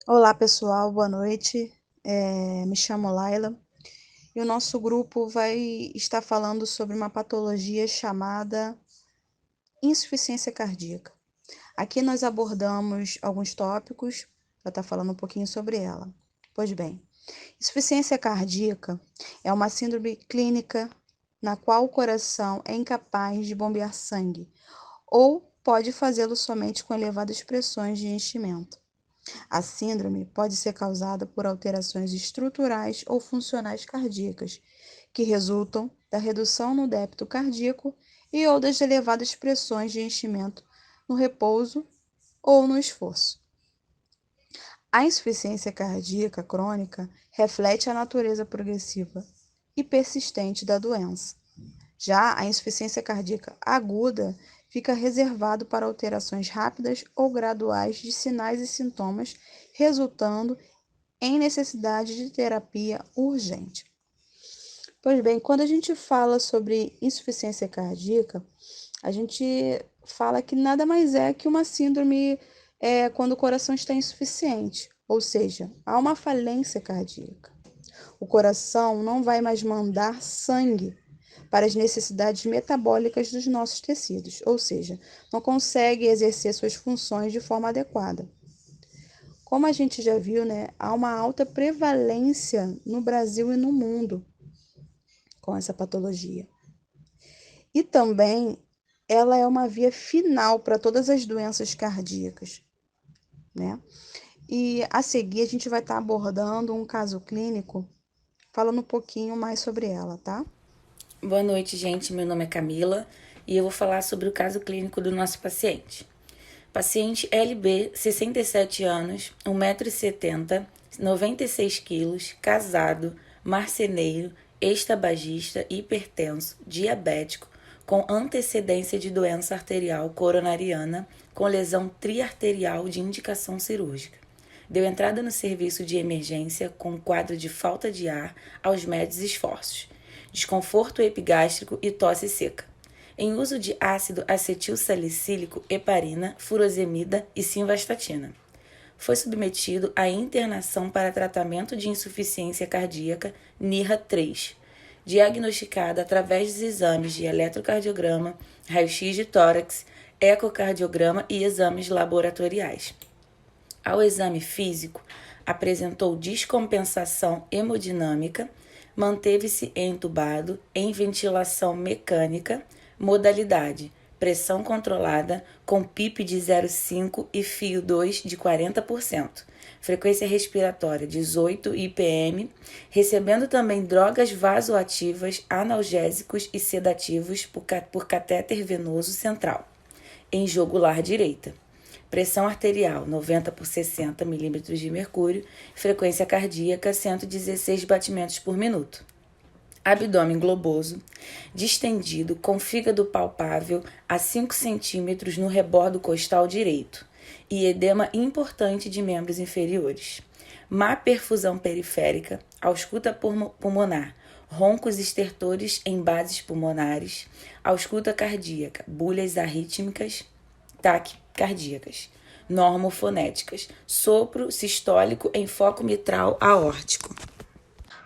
Olá, pessoal, boa noite. Me chamo Laila e o nosso grupo vai estar falando sobre uma patologia chamada insuficiência cardíaca. Aqui nós abordamos alguns tópicos para estar falando um pouquinho sobre ela. Pois bem, insuficiência cardíaca é uma síndrome clínica na qual o coração é incapaz de bombear sangue ou pode fazê-lo somente com elevadas pressões de enchimento. A síndrome pode ser causada por alterações estruturais ou funcionais cardíacas, que resultam da redução no débito cardíaco e ou das elevadas pressões de enchimento no repouso ou no esforço. A insuficiência cardíaca crônica reflete a natureza progressiva e persistente da doença. Já a insuficiência cardíaca aguda fica reservado para alterações rápidas ou graduais de sinais e sintomas, resultando em necessidade de terapia urgente. Pois bem, quando a gente fala sobre insuficiência cardíaca, a gente fala que nada mais é que uma síndrome quando o coração está insuficiente, ou seja, há uma falência cardíaca. O coração não vai mais mandar sangue para as necessidades metabólicas dos nossos tecidos, ou seja, não consegue exercer suas funções de forma adequada. Como a gente já viu, né, há uma alta prevalência no Brasil e no mundo com essa patologia. E também ela é uma via final para todas as doenças cardíacas, né? E a seguir a gente vai estar abordando um caso clínico, falando um pouquinho mais sobre ela, tá? Boa noite, gente. Meu nome é Camila e eu vou falar sobre o caso clínico do nosso paciente. Paciente LB, 67 anos, 1,70 m, 96 kg, casado, marceneiro, ex-tabagista, hipertenso, diabético, com antecedência de doença arterial coronariana, com lesão triarterial de indicação cirúrgica. Deu entrada no serviço de emergência com quadro de falta de ar aos médios esforços, desconforto epigástrico e tosse seca. Em uso de ácido acetilsalicílico, heparina, furosemida e simvastatina. Foi submetido à internação para tratamento de insuficiência cardíaca NIRA-3, diagnosticada através dos exames de eletrocardiograma, raio-x de tórax, ecocardiograma e exames laboratoriais. Ao exame físico, apresentou descompensação hemodinâmica, manteve-se entubado em ventilação mecânica, modalidade pressão controlada com PIP de 0,5 e fio 2 de 40%, frequência respiratória 18 IPM, recebendo também drogas vasoativas, analgésicos e sedativos por catéter venoso central, em jugular direita. Pressão arterial 90 por 60 milímetros de mercúrio, frequência cardíaca 116 batimentos por minuto. Abdômen globoso, distendido, com fígado palpável a 5 centímetros no rebordo costal direito e edema importante de membros inferiores. Má perfusão periférica, ausculta pulmonar, roncos estertores em bases pulmonares, ausculta cardíaca, bulhas arrítmicas, taquicardíacas, normofonéticas, sopro sistólico em foco mitral aórtico.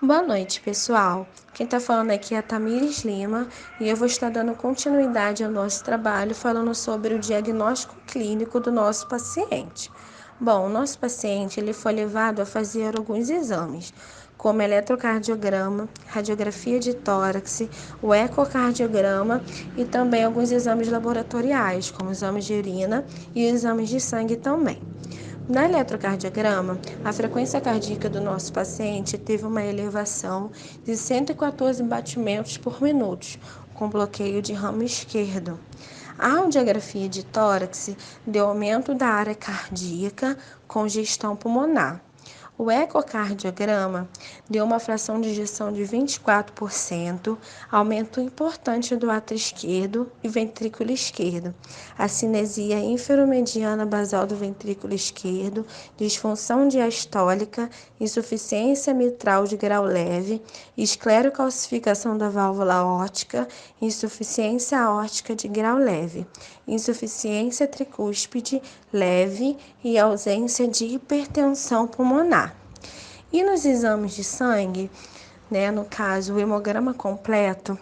Boa noite, pessoal. Quem está falando aqui é a Tamires Lima e eu vou estar dando continuidade ao nosso trabalho falando sobre o diagnóstico clínico do nosso paciente. Bom, o nosso paciente ele foi levado a fazer alguns exames, como eletrocardiograma, radiografia de tórax, o ecocardiograma e também alguns exames laboratoriais, como exames de urina e exames de sangue também. No eletrocardiograma, a frequência cardíaca do nosso paciente teve uma elevação de 114 batimentos por minuto, com bloqueio de ramo esquerdo. A audiografia de tórax deu aumento da área cardíaca, congestão pulmonar. O ecocardiograma deu uma fração de ejeção de 24%, aumento importante do átrio esquerdo e ventrículo esquerdo, a cinesia inferomediana basal do ventrículo esquerdo, disfunção diastólica, insuficiência mitral de grau leve, esclerocalcificação da válvula aórtica, insuficiência aórtica de grau leve, insuficiência tricúspide, leve e ausência de hipertensão pulmonar. E nos exames de sangue, no caso o hemograma completo,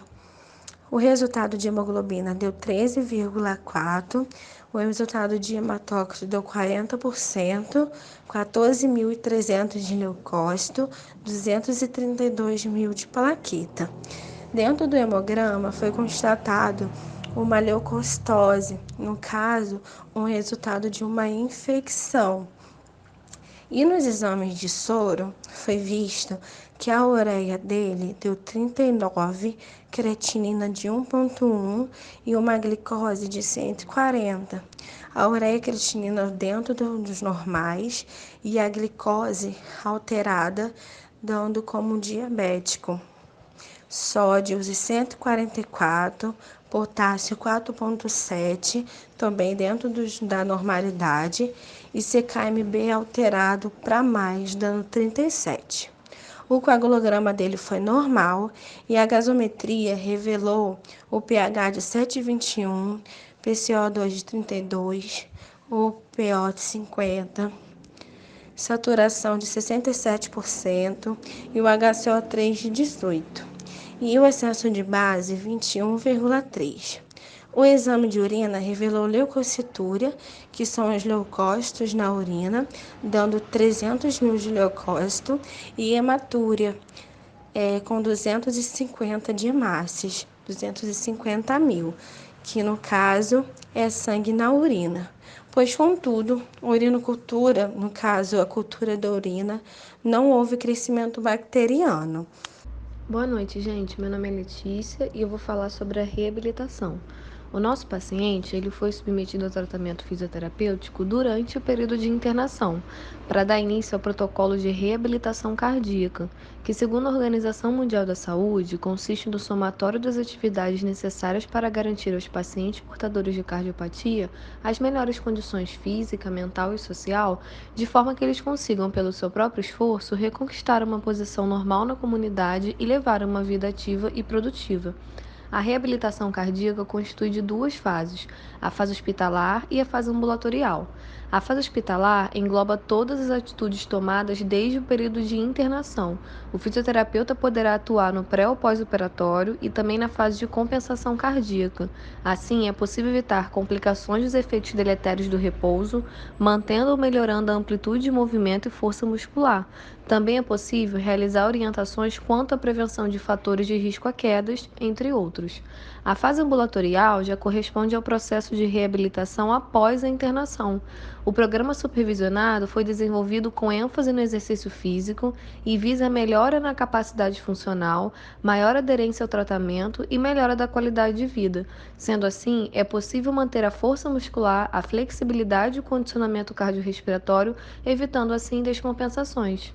o resultado de hemoglobina deu 13,4, o resultado de hematócrito deu 40%, 14.300 de leucócito, 232.000 de plaqueta. Dentro do hemograma foi constatado uma leucocitose, no caso, um resultado de uma infecção. E nos exames de soro, foi visto que a ureia dele deu 39, creatinina de 1,1 e uma glicose de 140. A ureia e creatinina dentro dos normais e a glicose alterada, dando como diabético. Sódio de 144, potássio 4,7, também dentro da normalidade, e CKMB alterado para mais, dando 37. O coagulograma dele foi normal e a gasometria revelou o pH de 7,21, PCO2 de 32, o PO de 50, saturação de 67% e o HCO3 de 18. E o excesso de base 21,3. O exame de urina revelou leucocitúria, que são os leucócitos na urina, dando 300.000 de leucócito, e hematúria, com 250 de hemácias, 250.000, que no caso é sangue na urina. Pois, contudo, urinocultura, no caso a cultura da urina, não houve crescimento bacteriano. Boa noite, gente. Meu nome é Letícia e eu vou falar sobre a reabilitação. O nosso paciente, ele foi submetido ao tratamento fisioterapêutico durante o período de internação, para dar início ao protocolo de reabilitação cardíaca, que, segundo a Organização Mundial da Saúde, consiste no somatório das atividades necessárias para garantir aos pacientes portadores de cardiopatia as melhores condições física, mental e social, de forma que eles consigam, pelo seu próprio esforço, reconquistar uma posição normal na comunidade e levar uma vida ativa e produtiva. A reabilitação cardíaca constitui de duas fases, a fase hospitalar e a fase ambulatorial. A fase hospitalar engloba todas as atitudes tomadas desde o período de internação. O fisioterapeuta poderá atuar no pré ou pós-operatório e também na fase de compensação cardíaca. Assim, é possível evitar complicações dos efeitos deletérios do repouso, mantendo ou melhorando a amplitude de movimento e força muscular. Também é possível realizar orientações quanto à prevenção de fatores de risco a quedas, entre outros. A fase ambulatorial já corresponde ao processo de reabilitação após a internação. O programa supervisionado foi desenvolvido com ênfase no exercício físico e visa a melhora na capacidade funcional, maior aderência ao tratamento e melhora da qualidade de vida. Sendo assim, é possível manter a força muscular, a flexibilidade e o condicionamento cardiorrespiratório, evitando assim descompensações.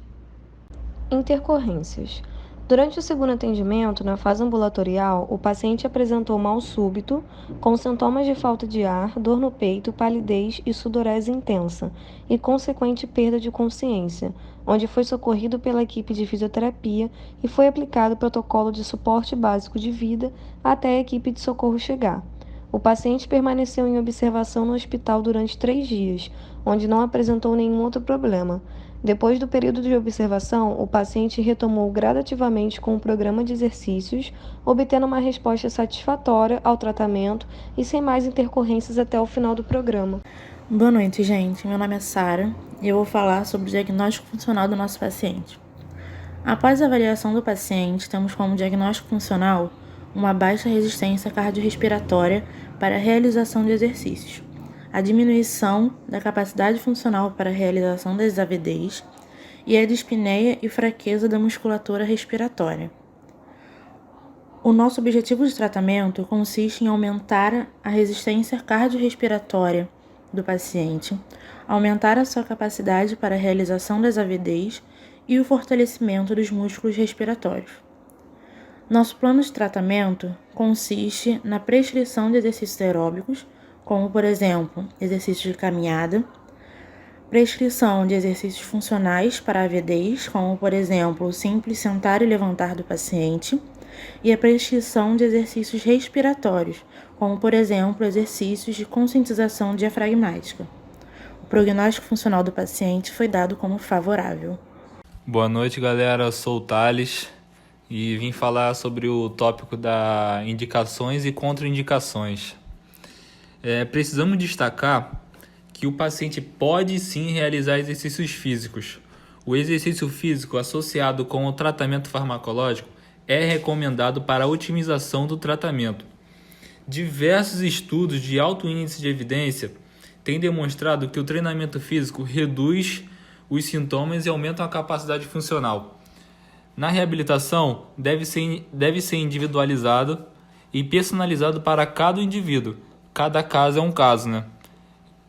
Intercorrências. Durante o segundo atendimento, na fase ambulatorial, o paciente apresentou mal súbito, com sintomas de falta de ar, dor no peito, palidez e sudorese intensa, e consequente perda de consciência, onde foi socorrido pela equipe de fisioterapia e foi aplicado o protocolo de suporte básico de vida até a equipe de socorro chegar. O paciente permaneceu em observação no hospital durante 3 dias, onde não apresentou nenhum outro problema. Depois do período de observação, o paciente retomou gradativamente com o programa de exercícios, obtendo uma resposta satisfatória ao tratamento e sem mais intercorrências até o final do programa. Boa noite, gente. Meu nome é Sara e eu vou falar sobre o diagnóstico funcional do nosso paciente. Após a avaliação do paciente, temos como diagnóstico funcional uma baixa resistência cardiorrespiratória para a realização de exercícios, a diminuição da capacidade funcional para a realização das AVDs e a dispneia e fraqueza da musculatura respiratória. O nosso objetivo de tratamento consiste em aumentar a resistência cardiorrespiratória do paciente, aumentar a sua capacidade para a realização das AVDs e o fortalecimento dos músculos respiratórios. Nosso plano de tratamento consiste na prescrição de exercícios aeróbicos, como, por exemplo, exercícios de caminhada, prescrição de exercícios funcionais para AVDs, como, por exemplo, o simples sentar e levantar do paciente, e a prescrição de exercícios respiratórios, como, por exemplo, exercícios de conscientização diafragmática. prognóstico funcional do paciente foi dado como favorável. Boa noite, galera. Eu sou o Thales e vim falar sobre o tópico das indicações e contraindicações. Precisamos destacar que o paciente pode sim realizar exercícios físicos. O exercício físico associado com o tratamento farmacológico é recomendado para a otimização do tratamento. Diversos estudos de alto índice de evidência têm demonstrado que o treinamento físico reduz os sintomas e aumenta a capacidade funcional. Na reabilitação, deve ser individualizado e personalizado para cada indivíduo. Cada caso é um caso, né?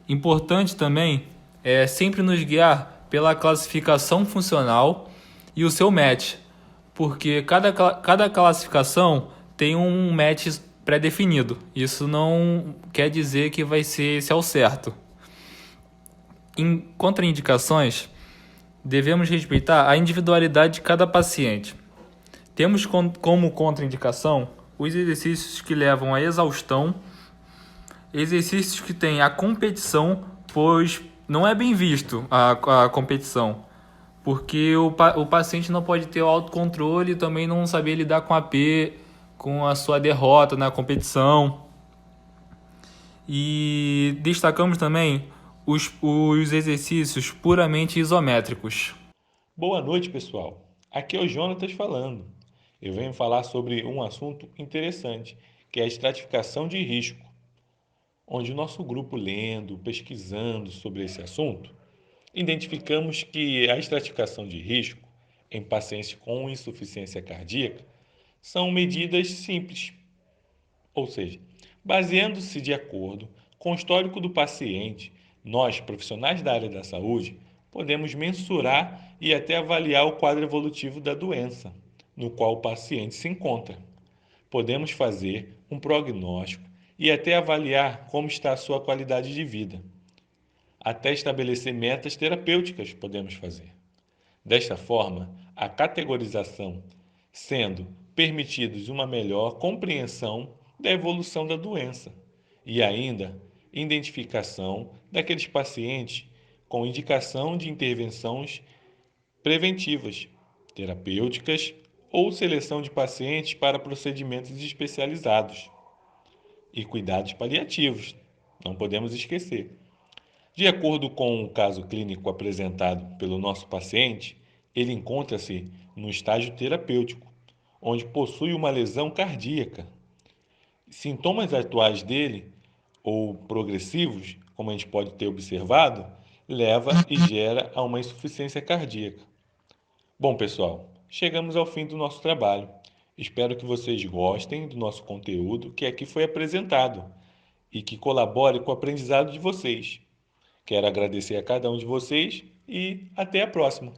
Importante também é sempre nos guiar pela classificação funcional e o seu match, porque cada classificação tem um match pré-definido. Isso não quer dizer que vai ser esse ao certo. Em contraindicações, devemos respeitar a individualidade de cada paciente. Temos como contraindicação os exercícios que levam à exaustão, exercícios que têm a competição, pois não é bem visto a competição, porque o paciente não pode ter o autocontrole e também não saber lidar com a sua derrota na competição. E destacamos também os exercícios puramente isométricos. Boa noite, pessoal. Aqui é o Jonatas falando. Eu venho falar sobre um assunto interessante, que é a estratificação de risco, onde o nosso grupo lendo, pesquisando sobre esse assunto, identificamos que a estratificação de risco em pacientes com insuficiência cardíaca são medidas simples, ou seja, baseando-se de acordo com o histórico do paciente, nós, profissionais da área da saúde, podemos mensurar e até avaliar o quadro evolutivo da doença, no qual o paciente se encontra. Podemos fazer um prognóstico e até avaliar como está a sua qualidade de vida. Até estabelecer metas terapêuticas podemos fazer. Desta forma, a categorização sendo permitidos uma melhor compreensão da evolução da doença e ainda identificação daqueles pacientes com indicação de intervenções preventivas, terapêuticas ou seleção de pacientes para procedimentos especializados e cuidados paliativos, não podemos esquecer. De acordo com o caso clínico apresentado pelo nosso paciente, ele encontra-se no estágio terapêutico, onde possui uma lesão cardíaca. Sintomas atuais dele, ou progressivos, como a gente pode ter observado, leva e gera a uma insuficiência cardíaca. Bom, pessoal, chegamos ao fim do nosso trabalho. Espero que vocês gostem do nosso conteúdo que aqui foi apresentado e que colabore com o aprendizado de vocês. Quero agradecer a cada um de vocês e até a próxima.